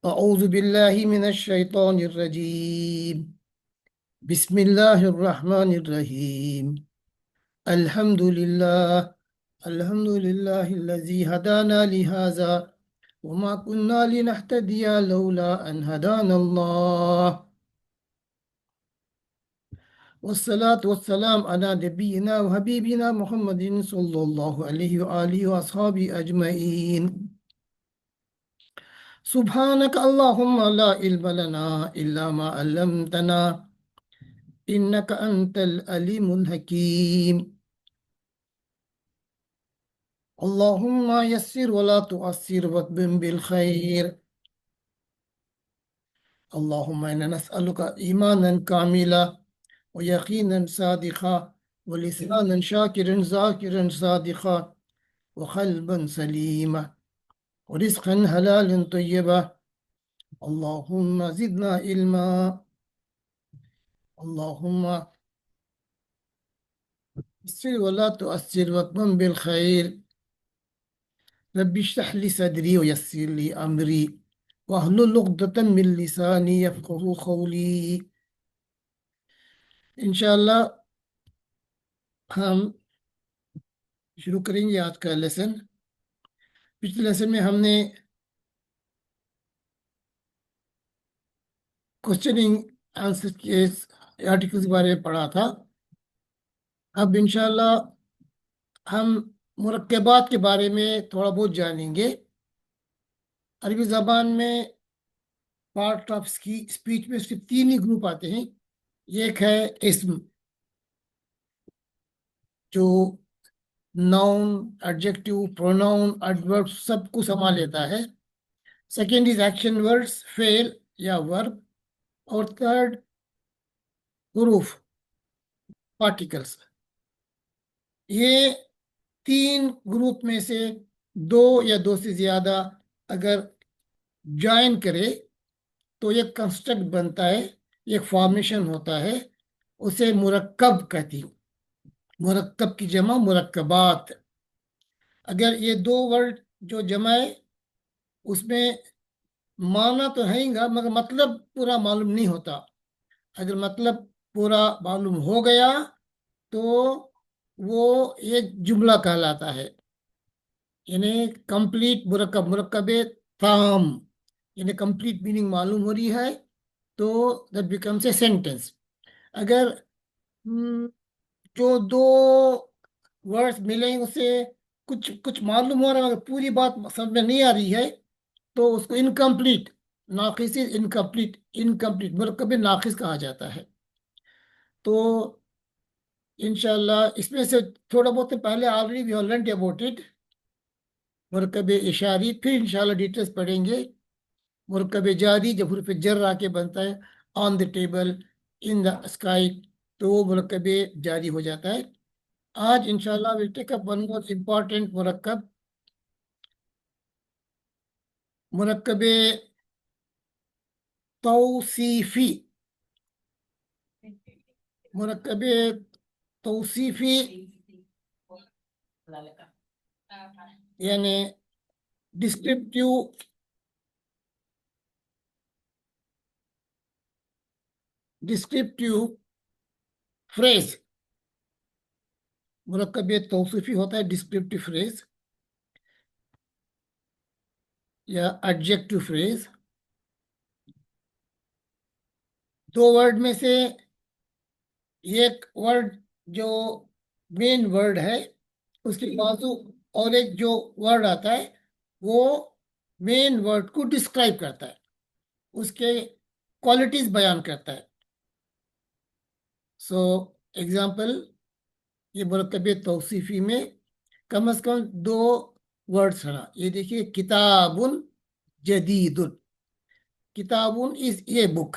أعوذ بالله من الشيطان الرجيم. بسم الله الرحمن الرحيم. الحمد لله. الحمد لله الذي هدانا لهذا وما كنا لنهتدي لولا أن هدانا الله. والصلاة والسلام على نبينا وحبيبنا محمد صلى الله عليه وآله وأصحابه أجمعين. سبحانك اللهم لا علم لنا إلا ما علمتنا إنك أنت العليم الحكيم. اللهم يسر ولا تعسر واتمم بالخير. اللهم إنا نسألك إيمانا كاملا ويقينا صادقا ولسانا شاكرا ذاكرا صادقا وقلبا سليما ورزقا حلالا طيبا. اللهم زدنا علما. اللهم يسر ولا تؤثر واتمم بالخير. رب اشرح لي صدري ويسر لي أمري واحلل عقدة من لساني يفقه قولي. इंशाल्लाह हम शुरू करेंगे आज का लेसन। पिछले लेसन में हमने क्वेश्चनिंग आंसर के आर्टिकल्स के बारे में पढ़ा था। अब इंशाल्लाह हम मुरक्कबात के बारे में थोड़ा बहुत जानेंगे। अरबी ज़बान में पार्ट ऑफ स्पीच में सिर्फ तीन ही ग्रुप आते हैं। एक है इस्म, जो नाउन, एडजेक्टिव, प्रोनाउन, एडवर्ब सब को संभाल लेता है। Second is action words, fail या वर्ब। और थर्ड हुरूफ, पार्टिकल्स। ये तीन ग्रुप में से दो या दो से ज्यादा अगर ज्वाइन करे तो एक कंस्ट्रक्ट बनता है, एक फॉर्मेशन होता है, उसे मुरक्कब कहती हूँ। मुरक्कब की जमा मुरक्कबात। अगर ये दो वर्ड जो जमा है उसमें माना तो है ही मगर मतलब पूरा मालूम नहीं होता। अगर मतलब पूरा मालूम हो गया तो वो एक जुमला कहलाता है, यानी कंप्लीट मुरक्कब। मुरक्कब ताम यानी कंप्लीट मीनिंग मालूम हो रही है तो दैट बिकम्स ए सेंटेंस। अगर जो दो वर्ड्स मिले उससे कुछ कुछ मालूम हो रहा है मगर पूरी बात समझ में नहीं आ रही है तो उसको इनकम्प्लीट, नाकिस, इनकम्प्लीट, इनकम्प्लीट मुरक्कब नाकिस कहा जाता है। तो इंशाल्लाह इसमें से थोड़ा बहुत पहले already we have learned about it, मुरक्कब इशारी। फिर इंशाल्लाह डिटेल्स पढ़ेंगे। मुरक्कब जारी जब हुर्फ जर आके बनता है, on the table, in the sky, तो वो मुरक्कब जारी हो जाता है। आज इंशाल्लाह will take up one more important मुरक्कब, मुरक्कब तौसीफी। मुरक्कब तौसीफी यानी डिस्क्रिप्टिव डिस्क्रिप्टिव फ्रेज। मुरक्कब तौसीफी होता है डिस्क्रिप्टिव फ्रेज या एडजेक्टिव फ्रेज। दो वर्ड में से एक वर्ड जो मेन वर्ड है उसके बाजू और एक जो वर्ड आता है वो मेन वर्ड को डिस्क्राइब करता है, उसके क्वालिटीज बयान करता है। सो एग्जाम्पल, ये मुरक्कब तौसीफी में कम से कम दो वर्ड्स है ना। ये देखिए, किताबुन जदीदुन। किताबुन इज ए बुक,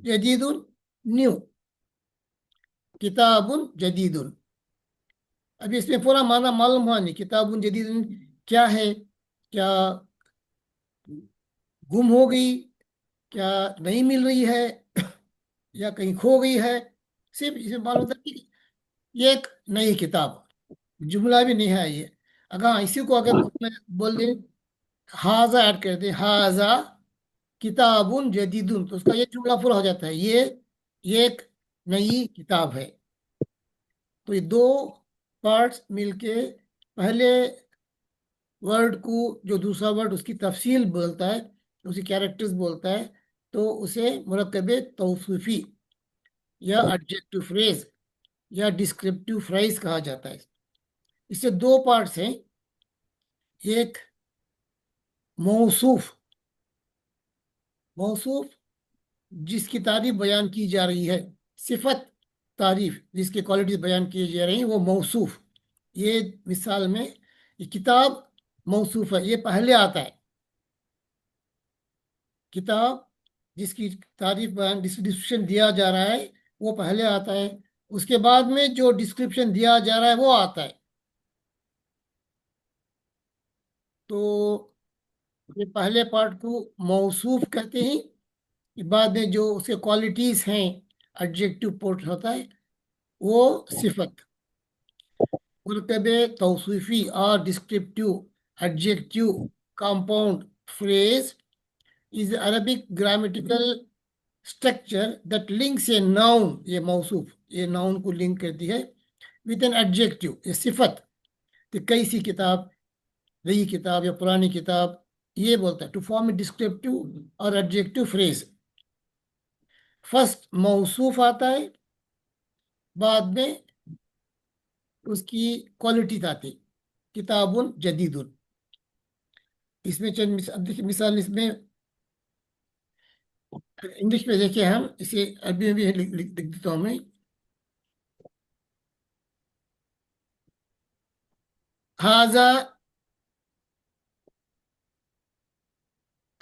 जदीदुन न्यू, किताबुन जदीदुन। अभी इसमें पूरा माना मालूम हुआ नहीं, किताबुन जदीदुन क्या है, क्या गुम हो गई, क्या नहीं मिल रही है, या कहीं खो गई है। सिर्फ इसे मालूम था कि ये एक नई किताब, जुमला भी नहीं है ये। अगर इसी को अगर मैं बोल दें हाजा ऐड कर दे, हाजा किताबुन जदीदुन, तो उसका ये जुमला पूरा हो जाता है, ये एक नई किताब है। तो ये दो पार्ट्स मिलके पहले वर्ड को, जो दूसरा वर्ड उसकी तफसील बोलता है, उसकी कैरेक्टर्स बोलता है, तो उसे मुरक्कब तौसीफी या एडजेक्टिव फ्रेज या डिस्क्रिप्टिव फ्रेज कहा जाता है। इससे दो पार्ट्स हैं, एक मौसूफ, मौसूफ जिसकी तारीफ बयान की जा रही है, सिफत तारीफ जिसकी क्वालिटीज बयान की जा रही है वो मौसूफ। ये मिसाल में ये किताब मौसूफ है, ये पहले आता है। किताब जिसकी तारीफ बयान डिस्क्रिप्शन दिया जा रहा है वो पहले आता है, उसके बाद में जो डिस्क्रिप्शन दिया जा रहा है वो आता है। तो ये पहले पार्ट को मौसूफ कहते हैं, बाद में जो उसके क्वालिटीज हैं, एडजेक्टिव पोर्ट होता है, वो सिफत। मुरकब तौसीफी और descriptive adjective compound phrase is Arabic grammatical structure that links a noun, ये मौसूफ ये नाउन को लिंक करती है, विद एन एडजेक्टिव, ये सिफत। तो कैसी किताब, नई किताब या पुरानी किताब, ये बोलता है टू फॉर्म ए डिस्क्रिप्टिव और एडजेक्टिव फ्रेज। फर्स्ट मौसूफ आता है, बाद में उसकी क्वालिटीज आती, किताबुन जदीदुन। इसमें चंद अब देखिए मिसाल, इसमें इंग्लिश में देखिए, हम इसे अरबी में भी लिख देता हूँ मैं। हाजा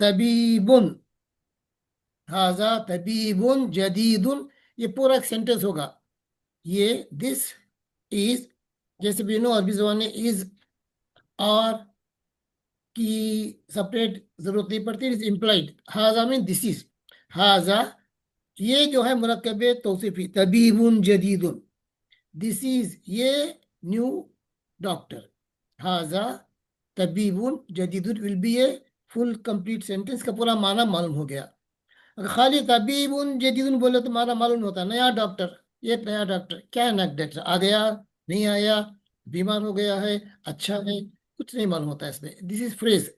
तबीबुन, हाजा तबीबुन जदीदुन, ये पूरा एक सेंटेंस होगा। ये दिस इज, जैसे भी नो अरबी जबान में इज और की सेपरेट जरूरत नहीं पड़ती, इज इम्प्लाइड। हाजा मीन दिस इज, हाजा ये जो है मुरक्कब तौसीफी, तबीबुन जदीदुन, दिस इज ये न्यू डॉक्टर। हाजा तबीबुन जदीदुन will be a full complete sentence का पूरा माना मालूम हो गया। अगर खाली तबीबुन जदीदुन बोले तो माना मालूम नहीं होता, नया डॉक्टर, ये नया डॉक्टर, क्या है नया डॉक्टर, आ गया, नहीं आया, बीमार हो गया है, अच्छा है, कुछ नहीं मालूम होता इसमें। दिस इज फ्रेज,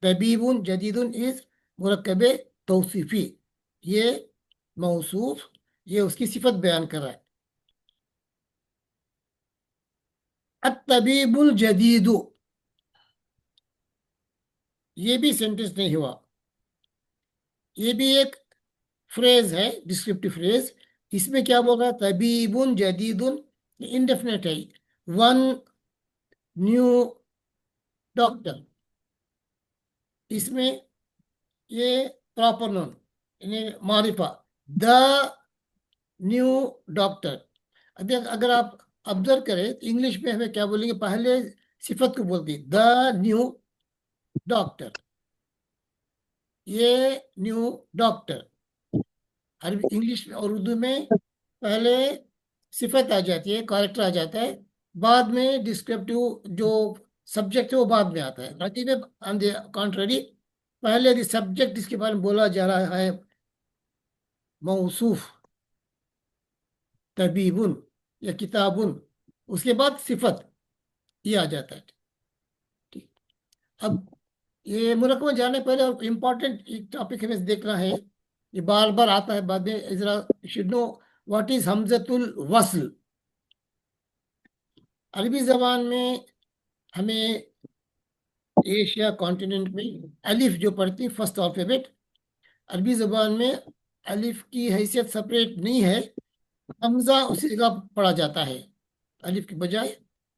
तबीबुन जदीदुन इज मुरक्कब तौसीफी, ये मौसूफ, ये उसकी सिफत बयान कर रहा है। अतबीबुल जदीदु, ये भी सेंटेंस नहीं हुआ, ये भी एक फ्रेज है, डिस्क्रिप्टिव फ्रेज। इसमें क्या बोल रहा है, तबीबुन जदीदुन, इंडेफिनेट है, वन न्यू डॉक्टर। इसमें ये प्रॉपर नाउन, यानी मारिफा, द न्यू डॉक्टर। अभी अगर आप ऑब्जर्व करें तो इंग्लिश में हमें क्या बोलेंगे, पहले सिफत को बोलती द न्यू डॉक्टर, ये न्यू डॉक्टर। अरबी इंग्लिश में और उर्दू में पहले सिफत आ जाती है, कैरेक्टर आ जाता है, बाद में डिस्क्रिप्टिव जो सब्जेक्ट है वो बाद में आता है। अरबी में ऑन द कॉन्ट्ररी, पहले सब्जेक्ट जिसके बारे में बोला जा रहा है, मौसूफ, तबीबुन या किताबुन, उसके बाद सिफत ये आ जाता है। ठीक। अब ये मुरक्कब में जाने पहले और इम्पोर्टेंट एक टॉपिक हमें देखना है, ये बार बार आता है बाद में, जरा should know what is Hamzatul वस्ल। अरबी जबान में हमें एशिया कॉन्टिनेंट में अलिफ जो पढ़ती है फर्स्ट अल्फाबेट, अरबी जबान में अलिफ की हैसियत सेपरेट नहीं है, हमजा उसी जगह पढ़ा जाता है, अलिफ के बजाय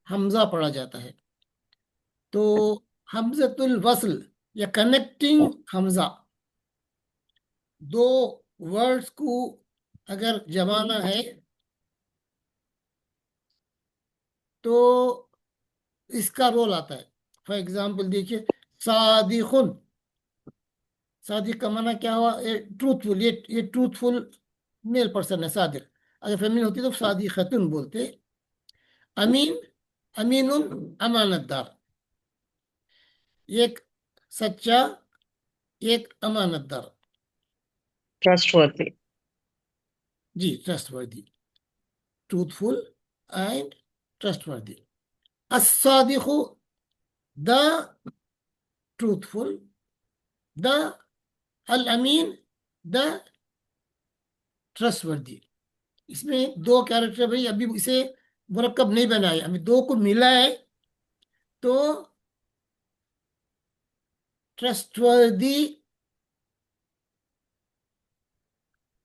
हमजा पढ़ा जाता है। तो हमजतुल वस्ल या कनेक्टिंग हमजा, दो वर्ड्स को अगर जमाना है तो इसका रोल आता है। फॉर एग्जाम्पल देखिए, सादिकुन, सादिक का माना क्या हुआ, ट्रूथफुल, ये ट्रूथफुल मेल पर्सन है सादिक। अगर फेमिन होती तो सादिकतुन बोलते। अमीन, अमीनुन अमानतदार, ये एक सच्चा, एक अमानतदार। trustworthy, जी, ट्रस्टवर्दी, ट्रूथफुल एंड ट्रस्टवर्दी। अस्सादिकु, द ट्रूथफुल, द अल अमीन, द ट्रस्टवर्दी। इसमें दो कैरेक्टर भाई, अभी इसे मुरक्कब नहीं बनाए, अभी दो को मिला है तो ट्रस्टवर्दी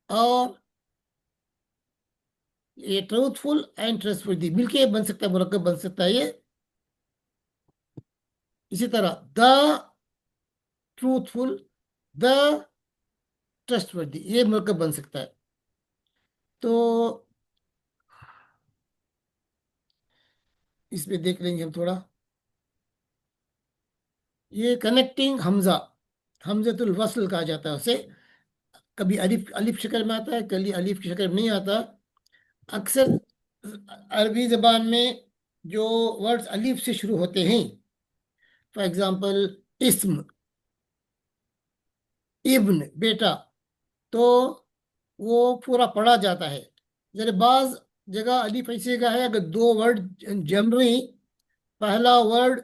और ये ट्रूथफुल एंड ट्रस्टवर्दी मिलके बन सकता है, मुरक्कब बन सकता है ये। इसी तरह द ट्रूथफुल, द ट्रस्टवर्दी, ये मुरक्कब बन सकता है। तो इसमें देख लेंगे हम थोड़ा। ये कनेक्टिंग हमजा, हमजतुल वस्ल कहा जाता है उसे। कभी अलिफ अलिफ शक्ल में आता है, कभी अलिफ की शक्ल में नहीं आता। अक्सर अरबी जबान में जो वर्ड्स अलिफ से शुरू होते हैं, फॉर एग्जाम्पल इस्म, इब्न, बेटा, तो वो पूरा पढ़ा जाता है। जरा बाज जगह अलिफ ऐसी जगह है, अगर दो वर्ड जम रही, पहला वर्ड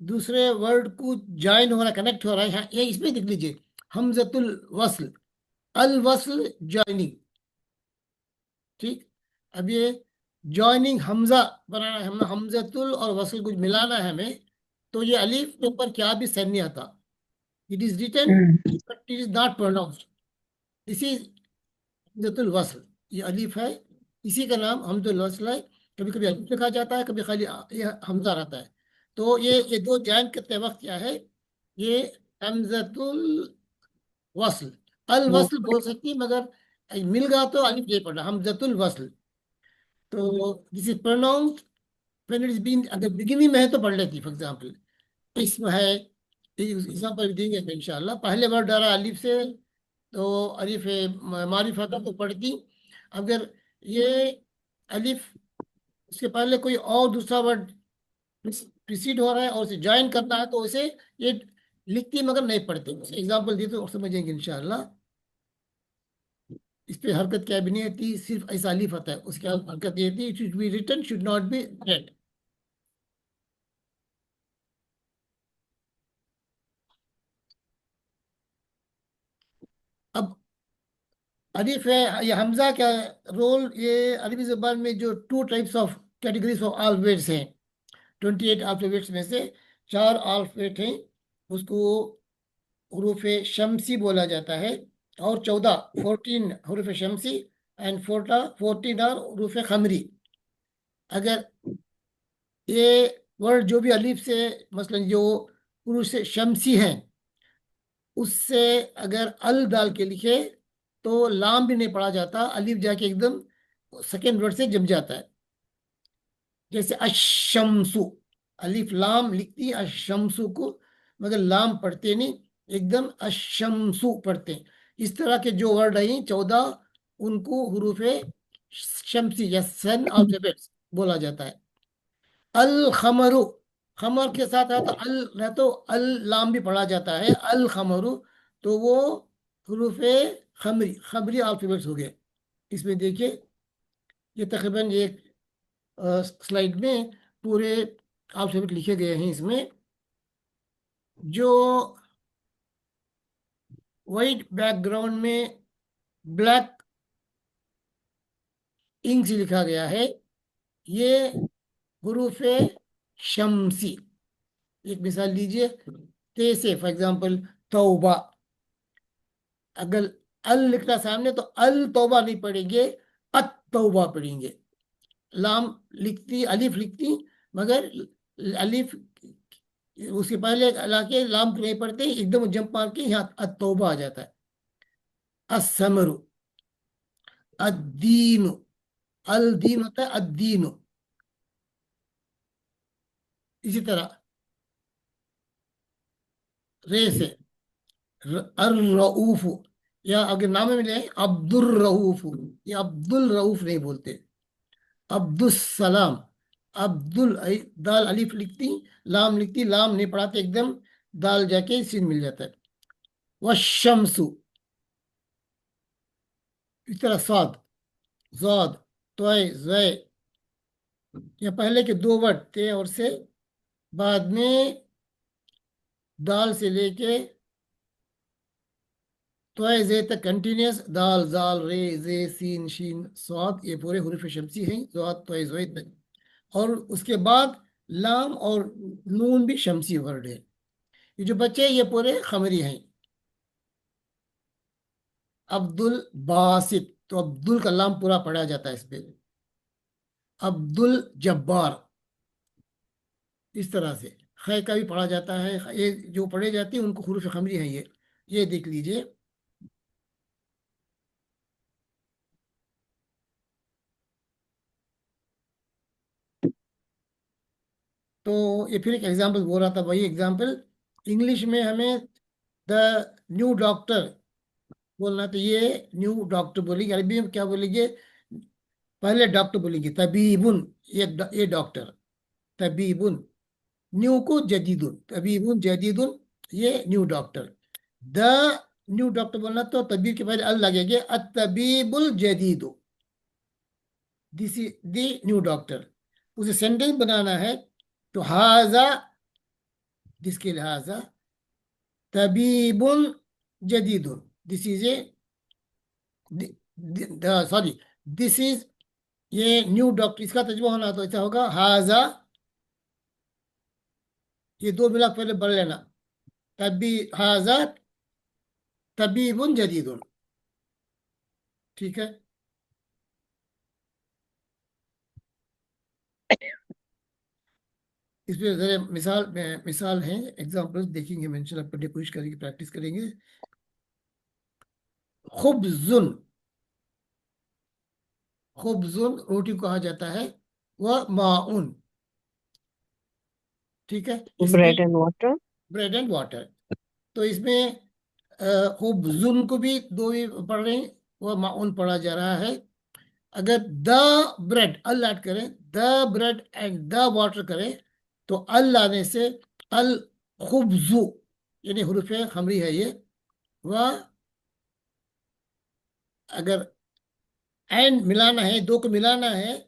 दूसरे वर्ड को ज्वाइन हो रहा है, कनेक्ट हो रहा है, ये इसमें देख लीजिए, हमजतुल वस्ल, अल वस्ल ज्वाइनिंग। ठीक, अब ये जॉइनिंग हमजा बनाना है, हम हमजतुल और वसल कुछ मिलाना है हमें, तो ये अलीफ के ऊपर क्या भी सर नहीं आता। It is written mm, but it is not pronounced. This is हमजतुल वसल, ये अलीफ है, इसी का नाम हमजतुल वसल है। कभी कभी अलीफ लिखा जाता है, कभी खाली ये हमजा रहता है। तो ये दो ज्वाइन करते वक्त क्या है, ये हमजतुल वसल, अल वसल बोल सकती, मगर मिल गया तो अलीफ नहीं पढ़ना, हमजतुल वसल। तो this is pronounced when it is been, अगर बिगिनिंग में है तो पढ़ लेती, फॉर एग्जांपल इसम है, एग्जांपल देंगे इंशाल्लाह। पहले वर्ड डाला अलिफ से तो अलिफ मारिफा का तो पढ़ती। अगर ये अलिफ उसके पहले कोई और दूसरा वर्ड प्रिसीड हो रहा है और उसे ज्वाइन करना है तो उसे ये लिखती मगर नहीं पढ़ती। एग्जांपल दिए तो समझेंगे इंशाल्लाह। इस पे हरकत क्या भी नहीं होती, सिर्फ ऐसा अलिफ आता है, उसके बाद हरकत ये थी, it should be written, should not be read. अब अलिफ है, ये हमजा का रोल, ये अरबी जुबान में जो two types of categories of alphabets हैं, 28 अल्फाबेट्स में से चार अल्फाबेट हैं, उसको हरूफ शमसी बोला जाता है, और 14 14 हरूफ शमसी एंड 14 और हरूफ खमरी। अगर ये वर्ड जो भी अलिफ से, मसलन जो हरूफ शमसी हैं, उससे अगर अल डाल के लिखे तो लाम भी नहीं पढ़ा जाता, अलिफ जाके एकदम सेकेंड वर्ड से जम जाता है। जैसे अशमसु, अलिफ लाम लिखती है अशमसु को, मगर लाम पढ़ते नहीं, एकदम अशमसु पढ़ते हैं। इस तरह के जो वर्ड हैं 14, उनको हुरूफ शमसी या सन अल्फाबेट्स बोला जाता है। अल खमरु, खमर के साथ आता अल रह तो अल लाम भी पढ़ा जाता है, अल खमरु, तो वो हरूफ खमरी, खमरी अल्फाबेट्स हो गए। इसमें देखिए, ये तकरीबन एक स्लाइड में पूरे अल्फाबेट लिखे गए हैं। इसमें जो वाइट बैकग्राउंड में ब्लैक इंक से लिखा गया है, ये हरूफ शमसी। एक मिसाल लीजिए, ते से फॉर एग्जांपल तौबा, अगर अल लिखना सामने तो अल तौबा नहीं पढ़ेंगे, अत तौबा पढ़ेंगे। लाम लिखती, अलिफ लिखती, मगर अलिफ उसके पहले लाके लाम को नहीं पढ़ते, एकदम जंप मार के यहाँ अत तौबा आ जाता है। असमरु, अद्दीन, अल दीन होता है अद्दीन। इसी तरह रे से अर रऊफ, या अगर नाम में मिले अब्दुल रऊफ, ये अब्दुल रऊफ नहीं बोलते, अब्दुल सलाम। अब्दुल दाल अलिफ लिखती, लाम लिखती, लाम नहीं पढ़ाते एकदम, दाल जाके सीन मिल जाता है। वशम्सु, इस तरह स्वाद, ज़ाद, तोय, ज़य, ये पहले के दो वर्ड थे और से, बाद में दाल से लेके तोय जे तक कंटिन्यूस, दाल जाल रे जे सीन शीन स्वाद, ये पूरे हुरूफ शमसी हैं, ज़ाद तोय ज़य तक। और उसके बाद लाम और नून भी शमसी वर्ड है। ये जो बच्चे ये पूरे खमरी हैं। अब्दुल बासित, तो अब्दुल का लाम पूरा पढ़ा जाता है इस पे। अब्दुल जब्बार, इस तरह से खै का भी पढ़ा जाता है। ये जो पढ़े जाते हैं उनको हुरूफ खमरी है ये देख लीजिए। तो ये फिर एक एग्जांपल बोल रहा था, वही एग्जांपल इंग्लिश में हमें द न्यू डॉक्टर बोलना, तो ये न्यू डॉक्टर बोलेंगे। अरबी में क्या बोलेंगे? पहले डॉक्टर बोलेंगे तबीबुन, ये डॉक्टर, तबीबुन। न्यू को जदीदुन, तबीबुन जदीदुन, ये new doctor. The new doctor बोलना तो तबीब के पहले अल लगेंगे, अतबीबुल जदीदु, this is the new doctor. उसे सेंटेंस बनाना है तो हाजा, जिसके लिहाजा, तबीबुन जदीदुन, this is a, sorry, this is, ये न्यू डॉक्टर, इसका तर्जुमा होना तो ऐसा होगा, हाजा, ये दो मिला पहले बढ़ लेना, तबी हाजा तबीबुन जदीदुन। ठीक है। इसमें जरा मिसाल है, एग्जांपल्स देखेंगे, मेंशन आप करने की कोशिश करेंगे, प्रैक्टिस करेंगे। खुब्जुन, खुब्जुन रोटी को कहा जाता है, वह माउन। ठीक है, इसमें Bread and water. Bread and water. तो इसमें खुब्जुन को भी दो ही पढ़ रहे हैं, वह माउन पढ़ा जा रहा है। अगर द ब्रेड अल ऐड करें, the bread and the water करें, तो अल लाने से अल खुब्जु, यानी हुरूफ खमरी है ये। वह अगर एंड मिलाना है, दो को मिलाना है,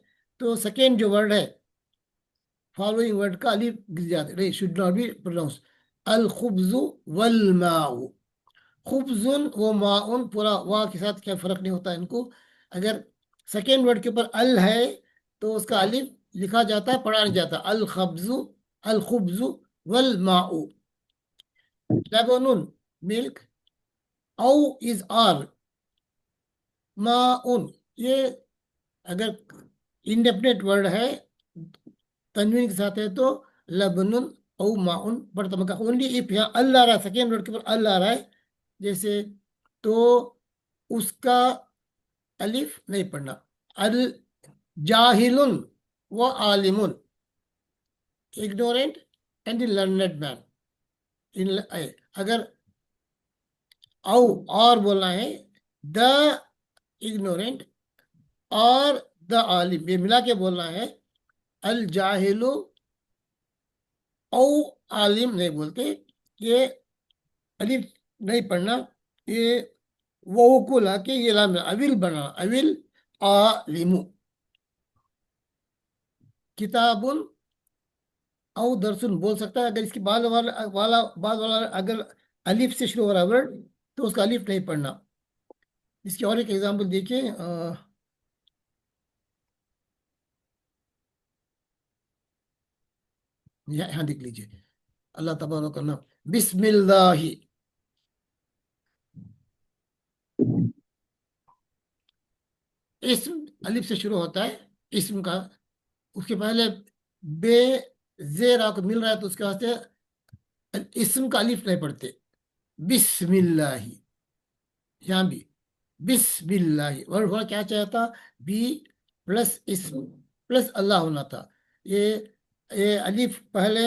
तो सेकेंड जो वर्ड है, फॉलोइंग वर्ड का अलिफ गिर जाता है, शुड नॉट बी प्रोनाउंस। अल खुब्जु वल माउ, खुब्जुन व माउन, पूरा वाह के साथ क्या फर्क नहीं होता इनको। अगर सेकेंड वर्ड के ऊपर अल है तो उसका अलिफ लिखा जाता है, पढ़ा नहीं जाता। अल खब्जु, अल खुब्जु वल माउ। लबनुन, मिल्क। औ इज आर, माउन, ये अगर इंडेफिनेट वर्ड है, तन्वीन के साथ है, तो लबनुन औ माउन पढ़ता मका। ओनली इफ यहाँ अल आ रहा है, सेकेंड वर्ड के ऊपर अल आ रहा है जैसे, तो उसका अलिफ नहीं पढ़ना। अल जाहिलुन व आलिमुन, इग्नोरेंट एंड लर्नड मैन। इन अगर औ और बोलना है, द इग्नोरेंट और द आलिम, ये मिला के बोलना है। अल जाहिलु औ आलिम नहीं बोलते, ये अलिफ नहीं पढ़ना, ये वो को लाके ये लाम अविल बना, अविल आलिमु। किताबुन औ दरसुन बोल सकता है, अगर इसके बाद वाला अगर अलिफ से शुरू हो रहा वर्ड, तो उसका अलिफ नहीं पढ़ना। इसकी और एक एग्जांपल देखिए, यहाँ देख लीजिए। अल्लाह तबारक का नाम, बिस्मिल्लाही, इस्म अलिफ से शुरू होता है, इस्म का। उसके पहले बे जेर आपको मिल रहा है तो उसके वास्ते इस्म का अलिफ नहीं पढ़ते। बिस्मिल्लाही, यहाँ भी बिस्मिल्लाही वर्ड हुआ क्या चाहता, बी प्लस इस्म प्लस अल्लाह होना था। ये ये अलिफ पहले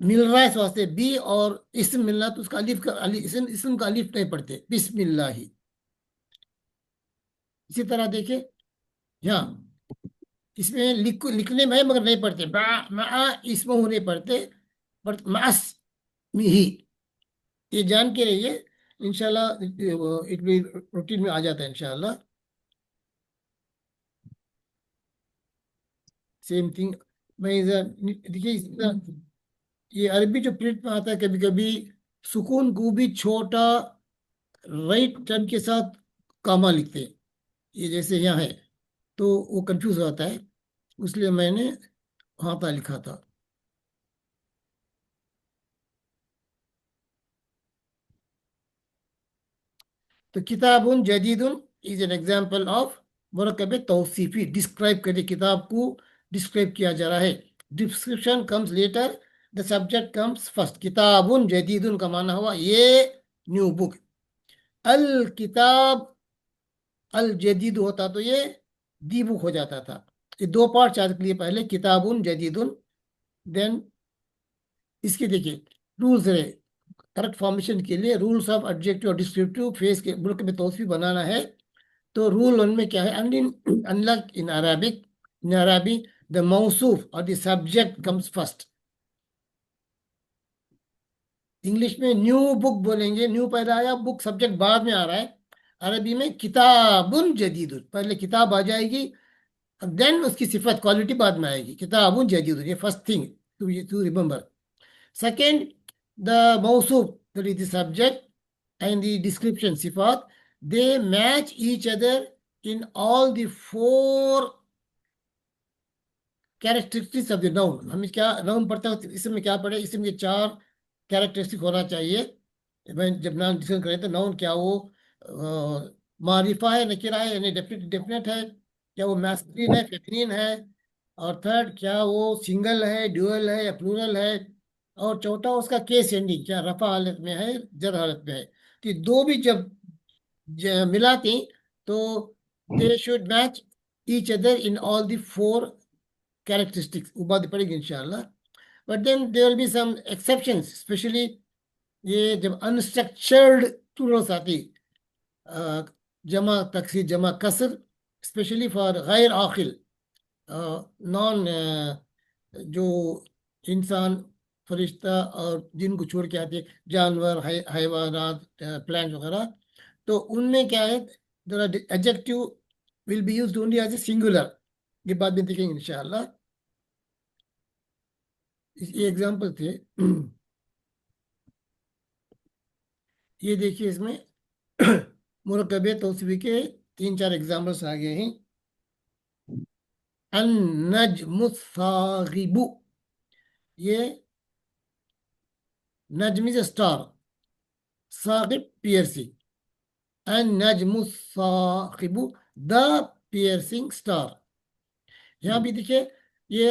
मिल रहा है, इस वास्ते बी और इस्म मिलना, तो उसका अलिफ का इस्म का अलिफ नहीं पढ़ते, बिस्मिल्लाही। इसी तरह देखिए यहाँ, इसमें लिखने में है मगर नहीं पढ़ते, मा इसमें नहीं पढ़ते, बट मास में ही। ये जान के रहिए, इंशाल्लाह इट भी रूटीन में आ जाता है इंशाल्लाह। Same thing. मैं देखिए ये अरबी जो प्रिंट में आता है कभी कभी सुकून को भी छोटा राइट टर्न के साथ कामा लिखते हैं, ये जैसे यहाँ है, तो वो कंफ्यूज होता है, इसलिए मैंने हाथा लिखा था। तो किताबुन जदीदुन इज एन एग्जाम्पल ऑफ मुरकब तौसीफी, डिस्क्राइब करके किताब को डिस्क्राइब किया जा रहा है। Description comes later, the subject comes first. किताबुन जदीदुन का माना हुआ ये न्यू बुक। अल किताब अल जदीद होता तो ये दी बुक हो जाता था। ये दो पार्ट याद के लिए, पहले किताबुन जदीदुन, देन इसके देखिए रूल्स है। करेक्ट फॉर्मेशन के लिए रूल्स ऑफ एडजेक्टिव और डिस्क्रिप्टिव फेस के मुल्क में तौसीफ बनाना है। तो रूल उनमें क्या है, अनलक इन अरबिक, इन अरबी द मौसूफ और the subject comes first. English में न्यू बुक बोलेंगे, न्यू पहले आया, बुक सब्जेक्ट बाद में आ रहा है। अरबी में किताबुन जदीदुन, पहले किताब आ जाएगी, देन उसकी सिफत क्वालिटी बाद में आएगी। किताबुन जदीदुन, ये first thing to remember. Second, the मौसूफ that is the subject and the description sifat, they match each other in all the four characteristics of the noun। हमें क्या नाउन पढ़ता है इसम में क्या पढ़े, इसम के चार कैरेक्टरिस्टिक होना चाहिए। मैं जब नाम डिस्कस करें तो नाउन क्या वो मारिफा है, नकिरा है, यानी डेफिनेट डेफिनेट है, क्या वो मैस्कुलिन है, फेमिनिन है, और थर्ड क्या वो सिंगल है, ड्यूअल है या प्लूरल है, और चौथा उसका केस एंडिंग, क्या रफा हालत में है, जर हालत में है। तो ये दो भी जब मिलाती तो they should match each other in all the four characteristics, वो बात पड़ेगी इंशाल्लाह। But then there will be some exceptions, specially ये जब अनस्ट्रक्चर्ड प्लूरल्स आती, जमा तकसीर जमा कसर, स्पेशली फॉर गैर आखिल, नॉन जो इंसान फरिश्ता और जिनको छोड़ के आते जानवर हैवानात प्लांट वगैरह, तो उनमें क्या है, जरा adjective will be used only as a singular. ये बात भी देखेंगे इंशाल्लाह। ये एग्जांपल थे। ये देखिए इसमें मुरकब तौसीफी के तीन चार एग्जांपल्स आ गए हैं। अन नजमु सागिबु, ये नजम इज स्टार, सागिब पियर्सिंग, अन नजमु सागिबु द पियर्सिंग स्टार। यहाँ भी देखिए ये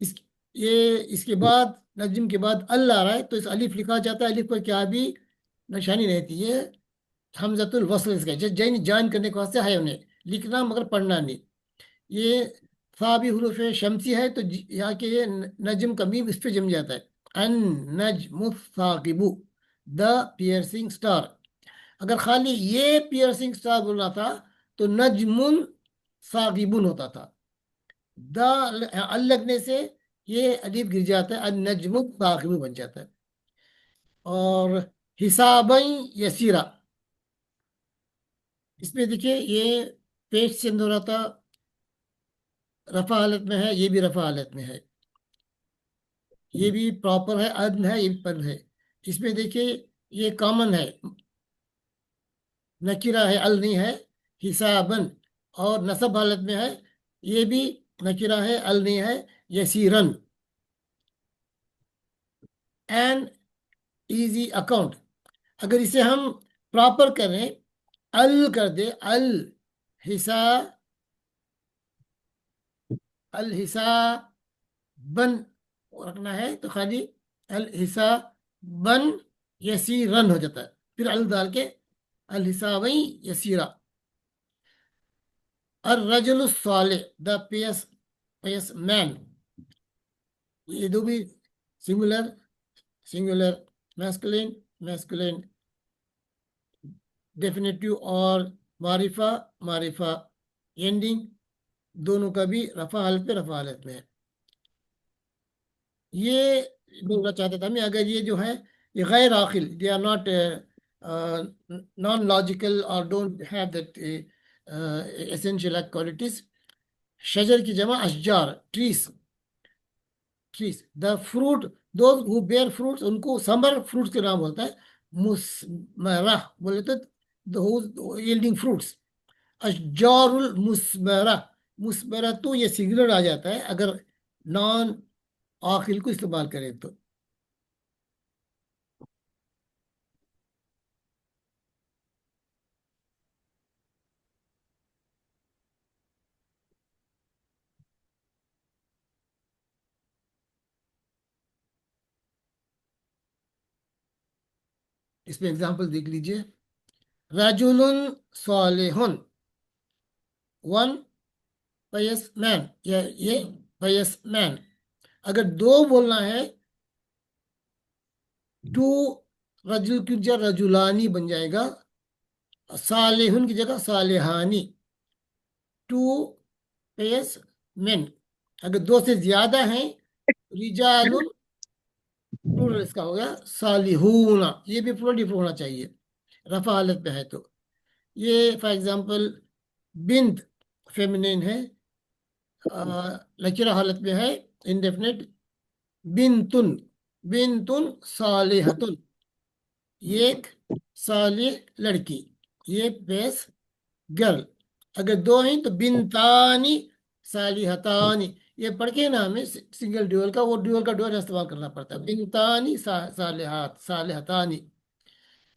इस ये इसके बाद नजम के बाद अल आ रहा है, तो इस अलिफ लिखा जाता है, अलिफ पर क्या भी निशानी रहती है, हमजतुल वस्ल इसका, जैन जान करने के वास्ते है, उन्हें लिखना मगर पढ़ना नहीं। ये फा भी हुरूफ शमसी है, तो यहाँ के ये नजम का मीम इस पे जम जाता है। अन नजमु साकिबु द पियर्सिंग स्टार। अगर खाली ये पियर्सिंग स्टार बोलना था तो नजमुन साकिबुन होता था। द अल लगने से ये अलीफ गिर जाता है, अन नजमु साकिबु बन जाता है। और हिसाबन यसीरा, इसमें देखिए ये पेश चेंज हो रहा था, रफा हालत में है, ये भी रफा हालत में है, ये भी प्रॉपर है, अदन है, ये भी पर है। इसमें देखिए ये कॉमन है, नकीरा है, अल नहीं है। हिसाबन, और नसब हालत में है, ये भी नकीरा है, अल नहीं है। यसीरन, एन इजी अकाउंट। अगर इसे हम प्रॉपर करें, अल कर दे, हिसा अल हिसाबन रखना है, तो खाली अल हिसाबन यसीरन हो जाता है, फिर अल डाल के अल हिसाबई यसीरा। और रजुल साले द पियस पियस मैन, ये दो भी singular singular, masculine masculine, definitive और मारिफा मारिफा, एंडिंग دونوں کا بھی رفع حالت پہ رفع حالت میں ہے. یہ بولنا چاہتا تھا میں اگر یہ جو ہے یہ غیر عاقل they are not non logical اور don't have that essential qualities. شجر کی جمع اشجار trees. The fruit those who bear fruits ان کو سمر فروٹس کے نام ہوتا ہے. مسمرہ بولے تو یلڈنگ فروٹس. اشجار المسمرہ مسمرہ تو یہ سنگولر آ جاتا ہے اگر نان عاقل کو استعمال کریں تو. اس میں اگزامپل دیکھ لیجئے. رجل صالح ون پیس مین یا یہ پیس مین. اگر دو بولنا ہے ٹو رجل کی جگہ رجولانی بن جائے گا. صالحن کی جگہ صالحانی. ٹو پیس مین. اگر دو سے زیادہ ہیں رجال پلورل اس کا ہو گیا صالحون. یہ بھی پلورل ہونا چاہیے رفع حالت پہ ہے تو. یہ فار ایگزامپل بنت فیمینین ہے لکیرہ حالت میں ہے انڈیفینٹ. بنتن بنتن صالحتن. یہ ایک صالح لڑکی. یہ پیس گرل. اگر دو ہیں تو بنتانی صالحتانی. یہ پڑھ کے نا ہمیں سنگل ڈیول کا وہ ڈیول کا ڈیول استعمال کرنا پڑتا ہے. بنتانی صالحات صالحتانی.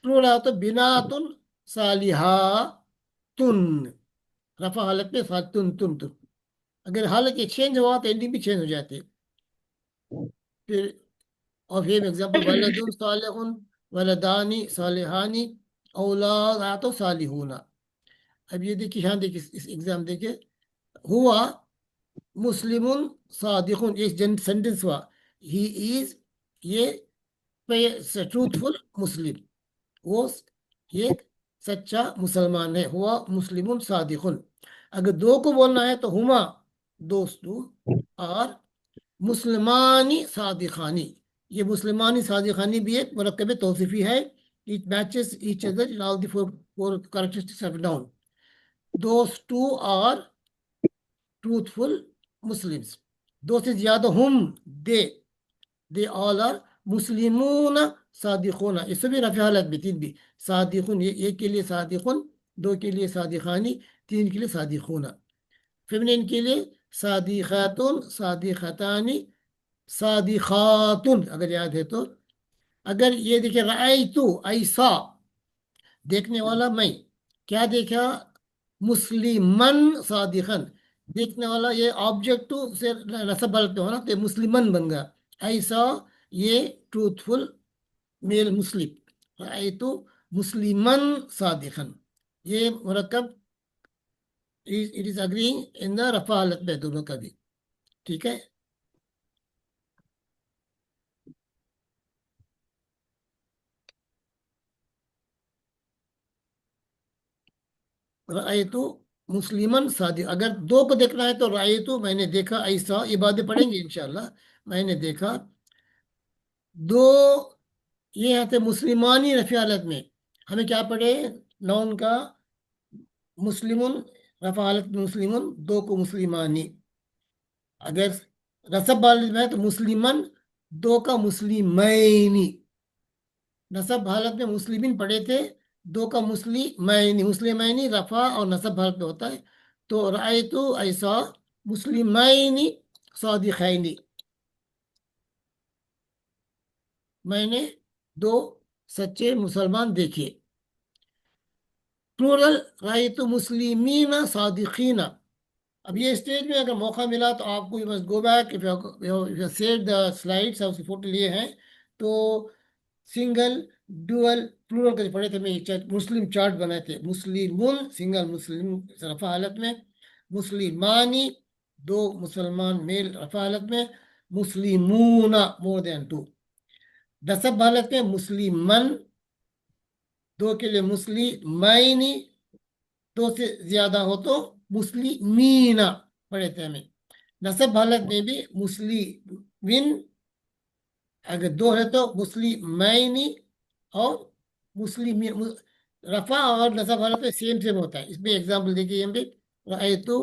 پلورل تو بناتن صالحاتن. رفع حالت پہ تن تن تن. اگر حالت یہ چینج ہوا تو اینڈنگ بھی چینج ہو جاتی ہے. پھر اور یہ ایگزامپل ولدن صالح ولدانی صالحانی اولاد صالحون. اب یہ دیکھیے یہاں دیکھیے اس ایگزام دیکھیے. ہوا مسلم صادق. ایک سینٹینس ہوا ہی از یہ ٹروتھفل مسلم. وہ ایک سچا مسلمان ہے. ہوا مسلم صادق. اگر دو کو بولنا ہے تو ہما دوستو اور مسلمانی صادقانی. یہ مسلمانی صادقانی بھی ایک مرکب توصیفی ہے. It matches each other in all the four characteristics of noun. Those two are truthful Muslims. دو سے زیادہ ہم they all are مسلمون صادقون. اس سے بھی رفع حالت بھی تین بھی صادقون. ایک کے لیے صادقون دو کے لیے صادقانی تین کے لیے صادقون. فیمینین کے لیے صادقاتن صادقتانی صادقاتن اگر یاد ہے تو. اگر یہ دیکھیں رأیتو ایسا دیکھنے والا میں. کیا دیکھا مسلمن صادقن. دیکھنے والا یہ آبجیکٹو سے نصب حالت ہونا تو مسلمن بن گیا. ایسا یہ ٹروتھفل میل مسلم. رأیتو مسلمن صادقن. یہ مرکب it is agreeing in the رفع حالت میں دونوں کا بھی. ٹھیک ہے. رأیتو مسلمن صادق. اگر دو کو دیکھنا ہے تو رأیتو میں نے دیکھا ایسا. یہ باتیں پڑھیں گے انشاءاللہ. میں نے دیکھا دو. یہ آتے مسلمانی رفع حالت میں ہمیں کیا پڑھے نون کا مسلمن رفع حالت میں مسلمن دو کو مسلمانی. اگر نصب حالت میں ہے تو مسلمن دو کا مسلمینی. نصب حالت میں مسلمین پڑھے تھے دو کا مسلمینی. مسلمینی رفع اور نصب حالت میں ہوتا ہے. تو رأیتو ایسا مسلمینی صادقینی. میں نے دو سچے مسلمان دیکھے. پلورل رأیتو مسلمین صادقین. اب یہ اسٹیج میں اگر موقع ملا تو آپ کو بس go back save the slides اور فوٹو لیے ہیں تو سنگل ڈوئل پلورل کا پڑھے تھے. میں مسلم چارٹ بنائے تھے. مسلمون سنگل مسلم رفع حالت میں. مسلمانی دو مسلمان میل رفع حالت میں. مسلمون مور دین ٹو. نصب حالت میں مسلمن دو کے لیے مسلمینی دو سے زیادہ ہو تو مسلمین. पढ़े थे हमें। नसब हालत में भी मुस्लिमिन, अगर दो है तो मुस्लिमैनी और मुस्लिम। रफा और नसब हालत में सेम सेम होता है। इसमें एग्जाम्पल देखिए हम भी, रायतु